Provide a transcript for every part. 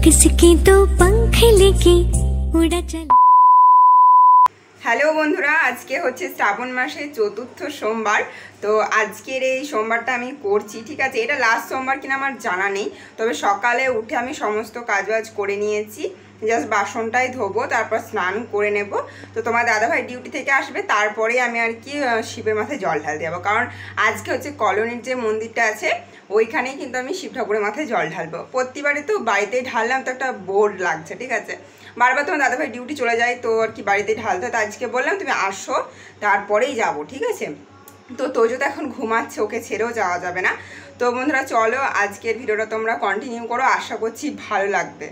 किसके तो पंख लेके उड़ा चला। হ্যালো বন্ধুরা, আজকে হচ্ছে শ্রাবণ মাসের চতুর্থ সোমবার। তো আজকের এই সোমবারটা আমি করছি, ঠিক আছে। এটা লাস্ট সোমবার কিনা আমার জানা নেই, তবে সকালে উঠে আমি সমস্ত কাজবাজ করে নিয়েছি। জাস্ট বাসনটাই ধোবো, তারপর স্নান করে নেব। তো তোমার দাদাভাই ডিউটি থেকে আসবে, তারপরে আমি আর কি শিবের মাথায় জল ঢালতে যাবো। কারণ আজকে হচ্ছে কলোনির যে মন্দিরটা আছে ওইখানেই কিন্তু আমি শিব ঠাকুরের মাথায় জল ঢালবো। প্রতিবারে তো বাড়িতেই ঢাললাম, তো একটা বোর লাগছে, ঠিক আছে। বারবার তোমার দাদাভাই ডিউটি চলে যায়, তো আর কি বাড়িতেই ঢালতে হয়। তো আজকে বললাম তুমি আসো, তারপরেই যাবো, ঠিক আছে। তো তোজো তো এখন ঘুমাচ্ছে, ওকে ছেড়েও যাওয়া যাবে না। তো বন্ধুরা চলো আজকের ভিডিওটা তোমরা কন্টিনিউ করো, আশা করছি ভালো লাগবে।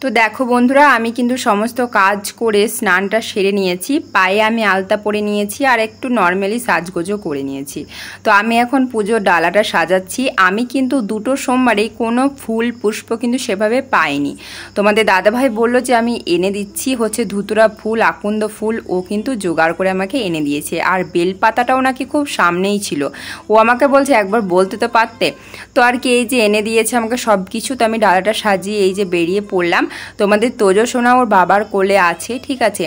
তো দেখো বন্ধুরা, আমি কিন্তু সমস্ত কাজ করে স্নানটা সেরে নিয়েছি। পায়ে আমি আলতা পরে নিয়েছি আর একটু নর্মালি সাজগোজও করে নিয়েছি। তো আমি এখন পুজোর ডালাটা সাজাচ্ছি। আমি কিন্তু দুটো সোমবারেই কোনো ফুল পুষ্প কিন্তু সেভাবে পাইনি। তোমাদের দাদাভাই বলল যে আমি এনে দিচ্ছি, হচ্ছে ধুতুরা ফুল, আকন্দ ফুল ও কিন্তু জোগাড় করে আমাকে এনে দিয়েছে। আর বেলপাতাটাও নাকি খুব সামনেই ছিল। ও আমাকে বলছে একবার বলতে তো পারতে। তো আর কি এই যে এনে দিয়েছে আমাকে সব কিছু। তো আমি ডালাটা সাজিয়ে এই যে বেরিয়ে পড়লাম। তোমাদের তোজো সোনা ওর বাবার কোলে আছে, ঠিক আছে।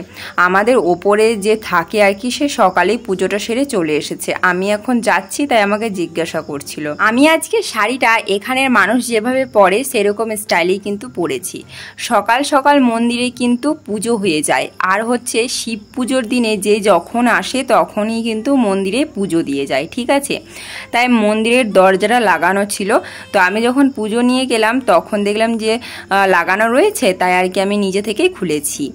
আমাদের ওপরে যে থাকে আর কি, সে সকালেই পুজোটা সেরে চলে এসেছে। আমি এখন যাচ্ছি, তাই আমাকে জিজ্ঞাসা করছিল। আমি আজকে শাড়িটা এখানের মানুষ যেভাবে পরে সেরকম স্টাইলেই কিন্তু পরেছি। সকাল সকাল মন্দিরে কিন্তু পুজো হয়ে যায়, আর হচ্ছে শিব পুজোর দিনে যে যখন আসে তখনই কিন্তু মন্দিরে পুজো দিয়ে যায়, ঠিক আছে। তাই মন্দিরের দরজাটা লাগানো ছিল। তো আমি যখন পুজো নিয়ে গেলাম তখন দেখলাম যে লাগানো রয়েছে, তাই আর কি আমি নিজে থেকেই খুলেছি।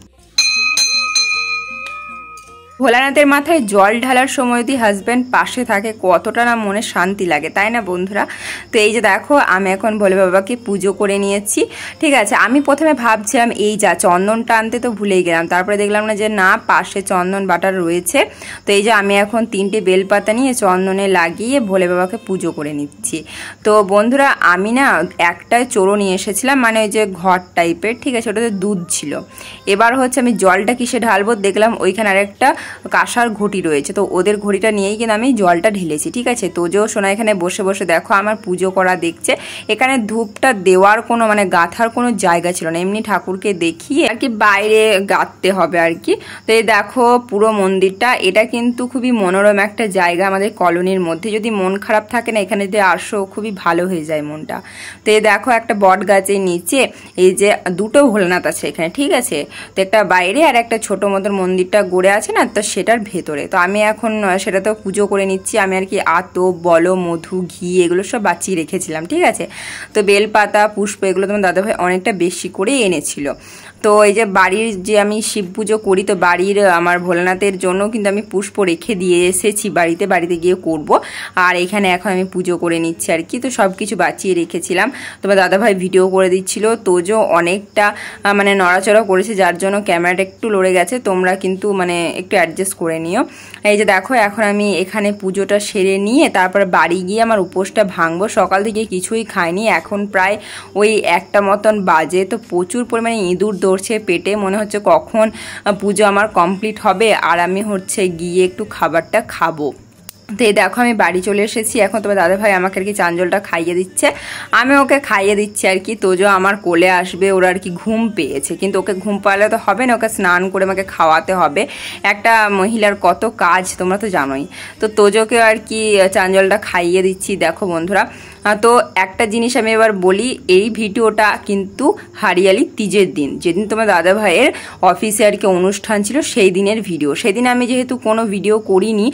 ভোলানাথের মাথায় জল ঢালার সময় যদি হাজব্যান্ড পাশে থাকে কতটা না মনে শান্তি লাগে, তাই না বন্ধুরা। তো এই যে দেখো আমি এখন ভোলে বাবাকে পুজো করে নিয়েছি, ঠিক আছে। আমি প্রথমে ভাবছিলাম এই যা চন্দনটা আনতে তো ভুলেই গেলাম, তারপরে দেখলাম না যে না, পাশে চন্দন বাটার রয়েছে। তো এই যে আমি এখন 3টে বেলপাতা নিয়ে চন্দনে লাগিয়ে ভোলে বাবাকে পুজো করে নিচ্ছি। তো বন্ধুরা আমি না একটা চোরো নিয়ে এসেছিলাম, মানে ওই যে ঘর টাইপের, ঠিক আছে, ওটাতে দুধ ছিল। এবার হচ্ছে আমি জলটা কিসে ঢালবো, দেখলাম ওইখানে আরেকটা কাঁসার ঘটি রয়েছে, তো ওদের ঘটিটা নিয়েই কিন্তু আমি জলটা ঢেলেছি, ঠিক আছে। তোজো সোনা এখানে বসে বসে দেখো আমার পুজো করা দেখছে। এখানে ধূপটা দেওয়ার কোনো মানে গাঁথার কোনো জায়গা ছিল না, এমনি ঠাকুরকে দেখিয়ে আর কি বাইরে গাঁথতে হবে আর কি। তো এই দেখো পুরো মন্দিরটা, এটা কিন্তু খুবই মনোরম একটা জায়গা আমাদের কলোনির মধ্যে। যদি মন খারাপ থাকে না, এখানে যদি আসো খুবই ভালো হয়ে যায় মনটা। তো এই দেখো একটা বট গাছের নিচে এই যে দুটো ভোলানাথ আছে এখানে, ঠিক আছে। তো একটা বাইরে আর একটা ছোট মতন মন্দিরটা গড়ে আছে না, তো সেটার ভেতরে। তো আমি এখন সেটাতেও পুজো করে নিচ্ছি। আমি আর কি আতো বলো মধু ঘি এগুলো সব বাঁচিয়ে রেখেছিলাম, ঠিক আছে। তো বেলপাতা পুষ্প এগুলো তোমার দাদাভাই অনেকটা বেশি করে এনেছিল। তো এই যে বাড়ির যে আমি শিব পুজো করি, তো বাড়ির আমার ভোলানাথের জন্য কিন্তু আমি পুষ্প রেখে দিয়ে এসেছি বাড়িতে গিয়ে করব। আর এখানে এখন আমি পুজো করে নিচ্ছি আর কি। তো সব কিছু বাঁচিয়ে রেখেছিলাম। তোমার দাদাভাই ভিডিও করে দিচ্ছিল। তোজো অনেকটা মানে নড়াচড়া করেছে, যার জন্য ক্যামেরাটা একটু লড়ে গেছে। তোমরা কিন্তু মানে একটু অ্যাডজাস্ট করে নিও। এই যে দেখো এখন আমি এখানে পুজোটা সেরে নিয়ে তারপর বাড়ি গিয়ে আমার উপোসটা ভাঙবো। সকাল থেকে কিছুই খাইনি, এখন প্রায় ওই 1টা মতন বাজে। তো প্রচুর পরিমাণে ইঁদুর ধরছে পেটে, মনে হচ্ছে কখন পুজো আমার কমপ্লিট হবে আর আমি হচ্ছে গিয়ে একটু খাবারটা খাবো। তো এই দেখো আমি বাড়ি চলে এসেছি। এখন তোমার দাদাভাই আমাকে আর কি চাঞ্জলটা খাইয়ে দিচ্ছে, আমি ওকে খাইয়ে দিচ্ছি আর কি। তোজো আমার কোলে আসবে, ওর আর কি ঘুম পেয়েছে, কিন্তু ওকে ঘুম পাড়ালে তো হবে না, ওকে স্নান করে আমাকে খাওয়াতে হবে। একটা মহিলার কত কাজ তোমরা তো জানোই। তো তোজোকে আর কি চাঞ্জলটা খাইয়ে দিচ্ছি। দেখো বন্ধুরা, তো একটা জিনিস আমি এবার বলি, এই ভিডিওটা কিন্তু হারিয়ালি তিজের দিন, যেদিন তোমার দাদাভাইয়ের অফিসে আর কি অনুষ্ঠান ছিল সেই দিনের ভিডিও। সেদিন আমি যেহেতু কোনো ভিডিও করিনি,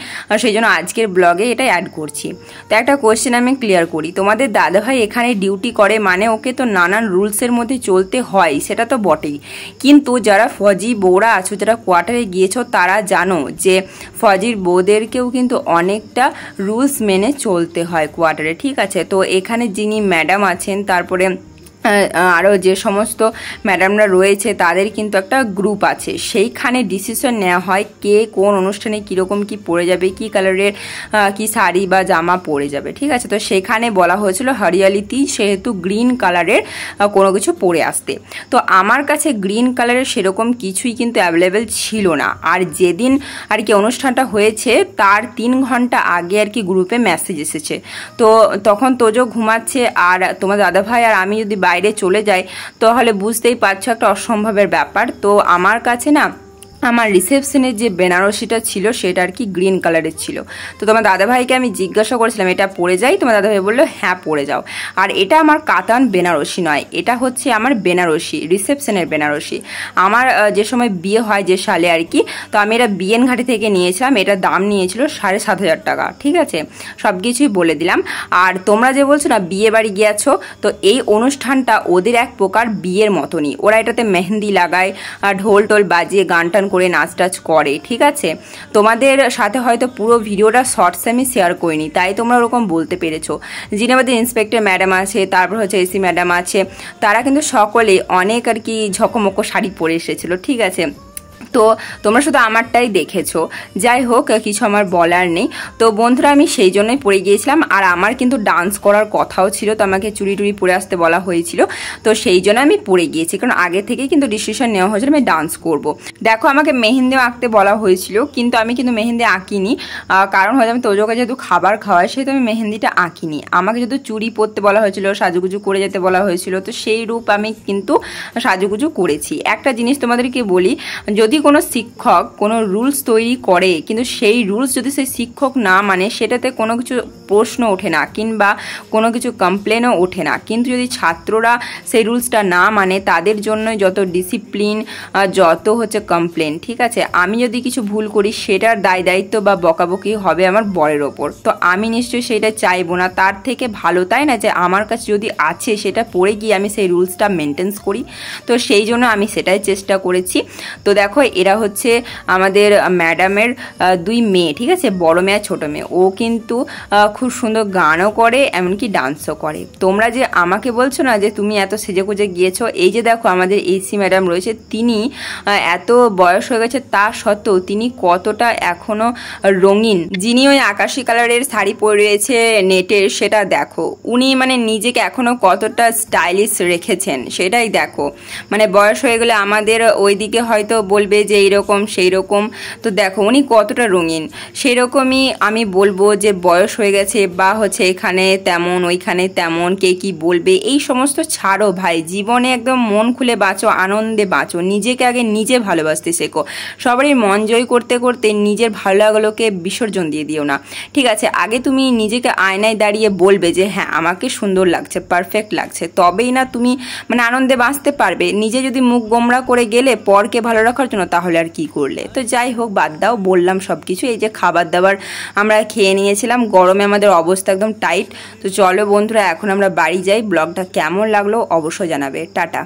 সেই জন্য আজকের ব্লগে এটা অ্যাড করছি। তো একটা কোয়েশ্চেন আমি ক্লিয়ার করি, তোমাদের দাদাভাই এখানে ডিউটি করে মানে ওকে তো নানান রুলসের মধ্যে চলতে হয়, সেটা তো বটেই। কিন্তু যারা ফজি বউরা আছো, যারা কোয়ার্টারে গিয়েছো, তারা জানো যে ফজির বউদেরকেও কিন্তু অনেকটা রুলস মেনে চলতে হয় কোয়ার্টারে, ঠিক আছে। তো এখানে যিনি ম্যাডাম আছেন, তারপরে আরও যে সমস্ত ম্যাডামরা রয়েছে তাদের কিন্তু একটা গ্রুপ আছে, সেইখানে ডিসিশন নেওয়া হয় কে কোন অনুষ্ঠানে কীরকম কি পরে যাবে, কি কালারের কি শাড়ি বা জামা পরে যাবে, ঠিক আছে। তো সেখানে বলা হয়েছিল হরিয়ালিতে সেহেতু গ্রিন কালারের কোনো কিছু পরে আসতে। তো আমার কাছে গ্রিন কালারের সেরকম কিছুই কিন্তু অ্যাভেলেবেল ছিল না। আর যেদিন আর কি অনুষ্ঠানটা হয়েছে তার 3 ঘন্টা আগে আর কি গ্রুপে মেসেজ এসেছে। তো তখন তোজো ঘুমাচ্ছে, আর তোমার দাদাভাই আর আমি যদি বাইরে চলে যায় তাহলে বুঝতেই পারছো একটা অসম্ভবের ব্যাপার। তো আমার কাছে না আমার রিসেপশনের যে বেনারসিটা ছিল সেটা আর কি গ্রিন কালারের ছিল। তো তোমার দাদাভাইকে আমি জিজ্ঞাসা করেছিলাম এটা পরে যাই, তোমার দাদাভাই বললো হ্যাঁ পরে যাও। আর এটা আমার কাতান বেনারসি নয়, এটা হচ্ছে আমার বেনারসি, রিসেপশনের বেনারসি। আমার যে সময় বিয়ে হয় যে সালে আর কি, তো আমি এটা বিএন ঘাটি থেকে নিয়েছিলাম। এটার দাম নিয়েছিল 7,500 টাকা। ঠিক আছে, সব কিছুই বলে দিলাম। আর তোমরা যে বলছো না বিয়ে বাড়ি গিয়েছো, তো এই অনুষ্ঠানটা ওদের এক প্রকার বিয়ের মতনই। ওরা এটাতে মেহেন্দি লাগায়, ঢোল টোল বাজিয়ে গান টান করে নাচ টাচ করে। ঠিক আছে, তোমাদের সাথে হয়তো পুরো ভিডিওটা শর্টসে আমি শেয়ার করিনি, তাই তোমরা ওরকম বলতে পেরেছো। যিনি আমাদের ইন্সপেক্টর ম্যাডাম আছে, তারপর হচ্ছে এসি ম্যাডাম আছে, তারা কিন্তু সকলে অনেক আর কি ঝকমকো শাড়ি পরে এসেছিলো। ঠিক আছে, তো তোমরা শুধু আমারটাই দেখেছো। যাই হোক, কিছু আমার বলার নেই। তো বন্ধুরা আমি সেই জন্যই পরে গিয়েছিলাম। আর আমার কিন্তু ডান্স করার কথাও ছিল, তো আমাকে চুড়ি টুড়ি পরে আসতে বলা হয়েছিল, তো সেই জন্য আমি পরে গিয়েছি। কারণ আগে থেকেই কিন্তু ডিসিশন নেওয়া হয়েছিল আমি ডান্স করব। দেখো আমাকে মেহেন্দিও আঁকতে বলা হয়েছিল, কিন্তু আমি কিন্তু মেহেন্দি আঁকিনি। কারণ হয়তো আমি তোজোকে যেহেতু খাবার খাওয়াই, সেহেতু আমি মেহেন্দিটা আঁকিনি। আমাকে যেহেতু চুড়ি পরতে বলা হয়েছিল, সাজুগুজু করে যেতে বলা হয়েছিল, তো সেই রূপ আমি কিন্তু সাজুগুজু করেছি। একটা জিনিস তোমাদেরকে বলি, যদি কোনো শিক্ষক কোনো রুলস তৈরি করে, কিন্তু সেই রুলস যদি সেই শিক্ষক না মানে, সেটাতে কোনো কিছু প্রশ্ন ওঠে না কিংবা কোনো কিছু কমপ্লেনও ওঠে না। কিন্তু যদি ছাত্ররা সেই রুলসটা না মানে, তাদের জন্য যত ডিসিপ্লিন, যত হচ্ছে কমপ্লেন। ঠিক আছে, আমি যদি কিছু ভুল করি সেটার দায় দায়িত্ব বা বকাবকি হবে আমার বরের ওপর। তো আমি নিশ্চয়ই সেটা চাইবো না। তার থেকে ভালো, তাই না, যে আমার কাছে যদি আছে সেটা পড়ে গিয়ে আমি সেই রুলসটা মেনটেন্স করি। তো সেই জন্য আমি সেটাই চেষ্টা করেছি। তো দেখো এরা হচ্ছে আমাদের ম্যাডামের 2 মেয়ে। ঠিক আছে, বড় মেয়ে আর ছোট মেয়ে। ও কিন্তু খুব সুন্দর গানও করে, এমনকি ডান্সও করে। তোমরা যে আমাকে বলছো না যে তুমি এত সেজেগুজে গিয়েছো, এই যে দেখো আমাদের এসি ম্যাডাম রয়েছে, তিনি এত বয়স হয়ে গেছে তা সত্ত্বেও তিনি কতটা এখনো রঙিন। যিনি ওই আকাশি কালারের শাড়ি পরে রয়েছে নেটের, সেটা দেখো। উনি মানে নিজেকে এখনো কতটা স্টাইলিশ রেখেছেন সেটাই দেখো। মানে বয়স হয়ে গেলে আমাদের ওইদিকে হয়তো বলবে যে এইরকম সেই রকম, তো দেখো উনি কতটা রঙিন। সেই রকমই আমি বলবো যে বয়স হয়ে গেছে বা হচ্ছে এখানে তেমন ওইখানে তেমন, কে কি বলবে এই সমস্ত ছাড়ো ভাই। জীবনে একদম মন খুলে বাঁচো, আনন্দে বাঁচো, নিজেকে আগে নিজে ভালোবাসতে শেখো। সবারই মন জয় করতে করতে নিজের ভালো লাগাগুলোকে বিসর্জন দিয়ে দিও না। ঠিক আছে, আগে তুমি নিজেকে আয়নায় দাঁড়িয়ে বলবে যে হ্যাঁ আমাকে সুন্দর লাগছে, পারফেক্ট লাগছে, তবেই না তুমি মানে আনন্দে বাঁচতে পারবে। নিজে যদি মুখ গোমরা করে গেলে পরকে ভালো রাখার জন্য, তাহলে আর কি করলে। তো যাই হোক, বাদ দাও, বললাম সব কিছু। এই যে খাবার দাবার আমরা খেয়ে নিয়েছিলাম, গরমে আমাদের অবস্থা একদম টাইট। তো চলো বন্ধুরা এখন আমরা বাড়ি যাই। ব্লগটা কেমন লাগলো অবশ্যই জানাবে। টাটা।